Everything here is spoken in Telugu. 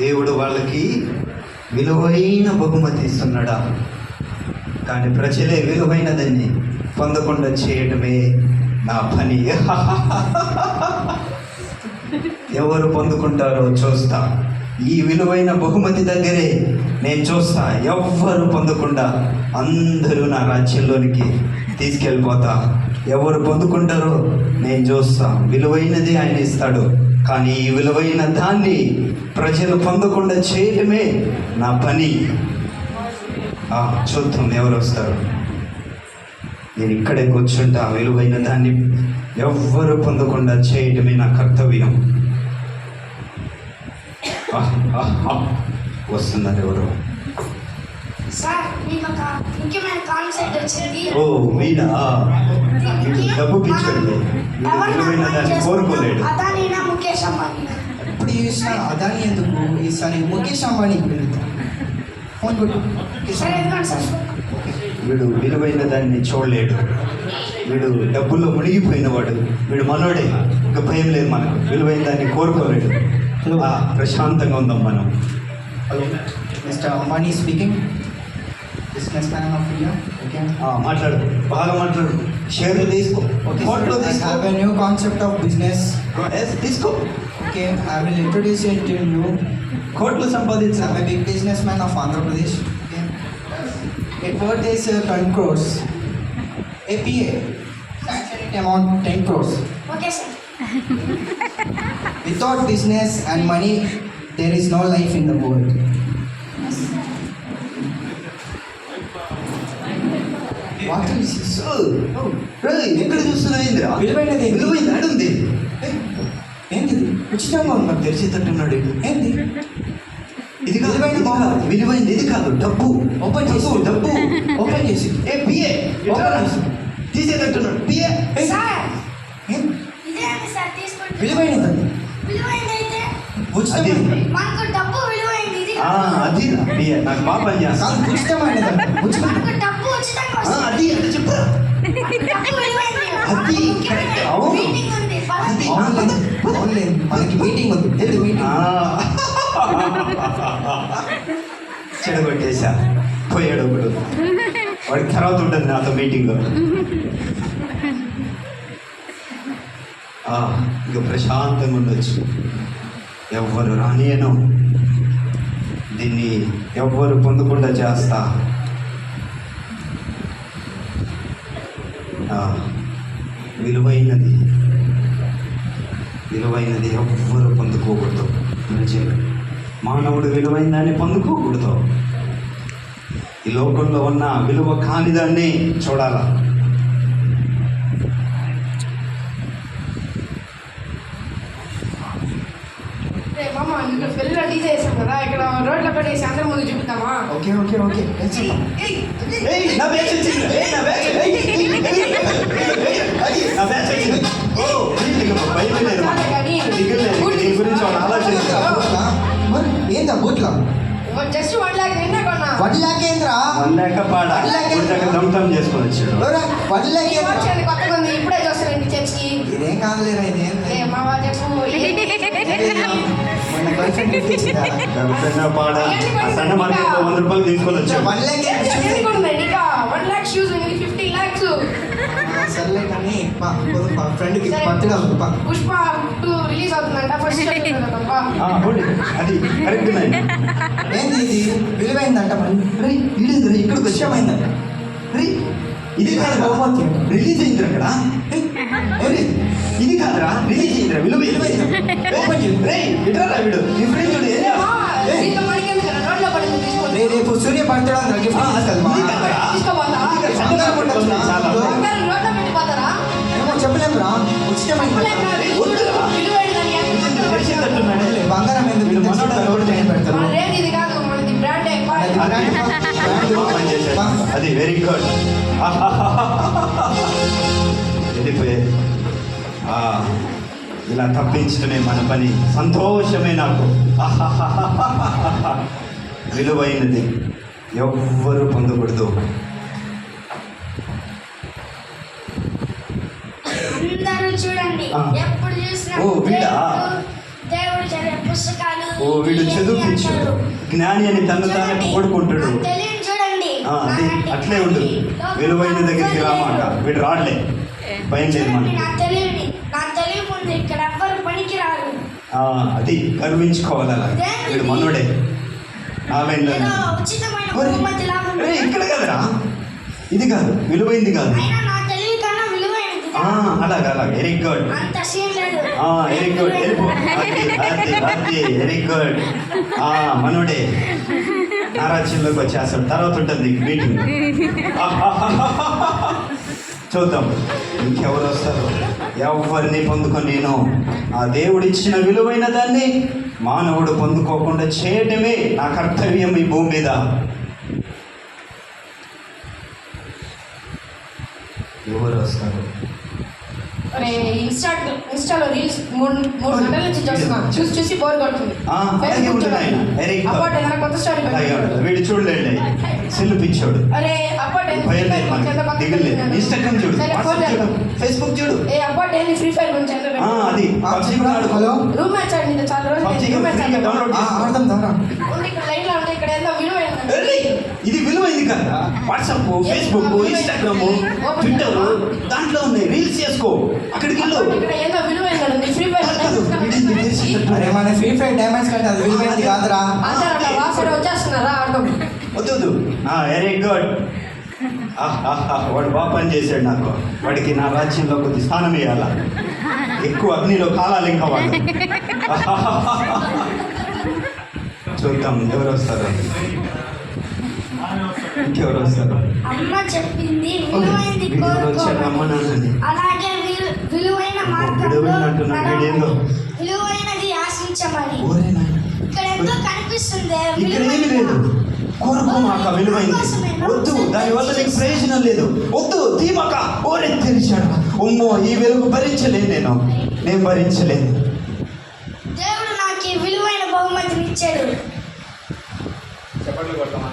దేవుడు వాళ్ళకి విలువైన బహుమతి ఇస్తున్నాడా? కానీ ప్రజలే విలువైనదాన్ని పొందకుండా చేయడమే నా పని. ఎవరు పొందుకుంటారో చూస్తా. ఈ విలువైన బహుమతి దగ్గరే నేను చూస్తా. ఎవ్వరు పొందకుండా అందరూ నా రాజ్యంలోనికి తీసుకెళ్ళిపోతా. ఎవరు పొందుకుంటారో నేను చూస్తా. విలువైనది ఆయన ఇస్తాడు, కానీ ఈ విలువైన దాన్ని ప్రజలు పొందకుండా చేయడమే నా పని. చూద్దాం ఎవరు వస్తారు. నేను ఇక్కడే కూర్చుంటా. విలువైన దాన్ని ఎవ్వరు పొందకుండా చేయడమే నా కర్తవ్యం. వస్తున్నారు ఎవరు? ఓ వీడా, డబ్బు పిచ్చండి. విలువైన దాన్ని కోరుకోలేడు. ఇప్పుడు చూసిన అదాని ఎందుకు ఈసారి ముఖేష్ అంబానీ ఫోన్ కొట్టు. వీడు విలువైన దాన్ని చూడలేడు. వీడు డబ్బుల్లో మునిగిపోయినవాడు. వీడు మనోడే. ఇంకా భయం లేదు మనకు. విలువైన దాన్ని కోరుకోలేడు. ప్రశాంతంగా ఉందాం మనం. Hello, mister Ambani speaking, business man of India. Okay, మాట్లాడు, బాగా మాట్లాడు. షేర్లు తీసుకో. కోర్టులో have a new concept of business. తీసుకో. Okay, I will introduce it to you. కోట్లు సంపాదించా. I big business man of Andhra Pradesh. It worth is 10 crores. APA, sanctioned amount 10 crores. Okay, sir. Without business and money, there is no life in the world. What is this? ఎక్కడ చూస్తున్నావు? విలువైనది ఏంది? విలువైంది అడుంది. ఏంది ఉచితంగా ఉన్నా తెరిచేటట్టున్నాడు. ఏంది ఇది కాదు, విలువైంది ఇది కాదు. డబ్బు ఓపెన్ చేసి డబ్బు ఓపెన్ చేసి పిఏ తీసేటట్టున్నాడు. పిఏ ఇదేంటి సార్ తీసుకోండి. విలువైనది విలువైనదైతే ఉచితమైనది. మనకు డబ్బు విలువైంది. ఇది అది పిఏ నాకు బాగా పని చేస్తాను. ఉచితమైనది మనకు డబ్బు ఉచితంగా వస్తుంది. అది అంటే చెప్పు. డబ్బు విలువైంది. అది కరెక్ట్. అవును. మీటింగ్ ఉంది. మనకి మీటింగ్ ఉంది. మీటింగ్ చెడగొట్టేశా. పోయాడు ఒకడు. వాడికి తర్వాత ఉంటుంది నాతో మీటింగ్. ఇక ప్రశాంతంగా ఉండొచ్చు. ఎవ్వరు రానియను. దీన్ని ఎవ్వరు పొందకుండా చేస్తా. విలువైనది ఎవ్వరు పొందుకోకూడదు. మానవుడు విలువైన దాన్ని పొందుకోకూడదు. ఈ లోకంలో ఉన్న విలువ కాని దాన్ని చూడాలా. ఇక్కడ రోడ్ల పడేసి అందరి ముందు చూపుతామా? ఓకే ఓకే ఓకే గురించి ఏందా బూట్ల జస్ట్ 1 lakh నిన్న కొన్నా. 1 lakh ఏంద్రా? 1 lakh పాడ దమ్తం చేసుకొని వచ్చాడు. 1 lakh కొత్తగా ఉంది. ఇప్పుడే చూస్తారండి చర్చికి. ఇదేం కాదులేరా, ఇదేం మా వాళ్ళు చెప్పు. మొన్న గర్ల్ ఫ్రెండ్ పాడ సన్న మార్కెట్ లో 100 రూపాయలు తీసుకొని వచ్చాడు. 1 lakh ఇంకా 1 lakh షూస్ 50 lakhs. సర్లే కానీ ఫ్రెండ్కి బర్త్డే పుష్ప 2 రిలీజ్ అవుతుందంట. ఫస్ట్ అది కరెక్ట్. ఏంది ఇది విలువైందంట. ఇక్కడికి వచ్చామైందంట. ఇది కాదు బహుమతి. రిలీజ్ అయింది అక్కడ. ఇది కాదురా, రిలీజ్ అయిందిరా. విలువైంది. రేపు సూర్య బర్త్డే ఏమో చెప్పలేమురా. ఉచితమైంది బంగారం ఎందుకు పెడతారు. అది వెరీ గుడ్. వెళ్ళిపోయే ఇలా తప్పించడమే మన పని. సంతోషమే నాకు. విలువైనది ఎవ్వరూ పొందకూడదు. అందరూ చూడండి, ఎప్పుడు చూసినా దేవుడు చదివే పుస్తకాలు ఓ వీడు చదువుపించాడు, జ్ఞాని అని తను తానే పొగుడుకుంటాడు. తెలియని చూడండి. అది అట్లే ఉండు, విలువైన దగ్గరికి రామాట. వీడు రాడలే, భయం లేదు చూడండి, మనకి. నా తెలివి ముందు ఇక్కడ ఎవ్వరు పనికి రారు. అది గర్వించుకోవాలి. అలా వీడు మనోడే. ఆ లైన్లో ఏదో ఉచితమైన బహుమతి లాగా ఉంది. ఇక్కడ కదరా, ఇది కాదు, విలువైంది కాదు. అయినా నా తెలివి కన్నా విలువైనది. అలాగా వెరీ గుడ్, అంత సీన్ లేదు. Very good, very good. మనోడే నా రాజ్యంలోకి వచ్చేస్తాడు. తర్వాత ఉంటుంది నీకు మీటింగ్. చూద్దాం ఇంకెవరు వస్తారు. ఎవరిని పొందుకొని నేను ఆ దేవుడు ఇచ్చిన విలువైన దాన్ని మానవుడు పొందుకోకుండా చేయటమే నా కర్తవ్యం ఈ భూమి మీద. ఎవరు వస్తారు? అరే ఇన్స్టాలో రీల్స్ మూడు గంటల నుంచి చూస్తున్నా. చూసి బోర్ కొడుతుంది. అలాగే ఉంటుంది ఆయన. వెరీ అప్పటి ఏదైనా కొత్త స్టోరీ అలాగే ఉంటుంది. వీడు చూడలేండి, సెల్లు పిచ్చోడు. అరే అప్పటి భయం లేదు మనకి, దిగులేదు. ఇన్స్టాగ్రామ్ చూడు, వాట్సాప్ చూడు, ఫేస్బుక్ చూడు. అప్పటి ఏంది ఫ్రీ ఫైర్ గురించి అది పబ్జీ కూడా ఆడు. హలో, రూమ్ మ్యాచ్ ఆడింది చాలా రోజులు. పబ్జీ రూమ్ మ్యాచ్ ఫ్రీగా డౌన్లోడ్ చేసుకో. ఆడదాం దారా. ఇక్కడ లైన్ లో ఉంటే ఇక్కడ ఏదో విలువైన ఇది విలువైంది కదా. వాట్సాప్, ఫేస్బుక్, ఇన్స్టాగ్రామ్, ట్విట్టర్ దాంట్లో ఉన్నాయి. రీల్స్ చేసుకో, అక్కడికి వెళ్ళు. ఇక్కడ ఏదో విలువైన ఉంది. ఫ్రీ ఫైర్ అరే మన ఫ్రీ ఫైర్ డ్యామేజ్ కంటే అది విలువైంది కాదురా. అందరూ వాసన వచ్చేస్తున్నారా ఆడతాం. వద్దు. Very good. వాడు బాగా పని చేశాడు నాకు. వాడికి నా రాజ్యంలో కొద్ది స్థానం ఇవ్వాల. ఎక్కువ అగ్నిలో కాలాలి ఇంకా వాడు. చూద్దాం ఎవరు వస్తారు, ఇంకెవరు వస్తారు. అమ్మ చెప్పింది విలువైనది వచ్చారు అమ్మ కోరుకోవాలి. నాన్నని. అలాగే విలువైన మార్గంలో విలువైన అంటున్నాడు, వీడేందో. విలువైనది ఆశించమని. ఓరే నాయన, ఇక్కడ ఎంతో కనిపిస్తుంది. ఇక్కడ ఏమి లేదు. కోరుకో మాక విలువైంది. వద్దు, దానివల్ల నీకు ప్రయోజనం లేదు. వద్దు తీమక. ఓరే తెరిచాడు. ఉమ్మో, ఈ వెలుగు భరించలేను నేను భరించలేను. దేవుడు నాకు ఈ విలువైన బహుమతిని ఇచ్చాడు. చెప్పండి కొడతాం.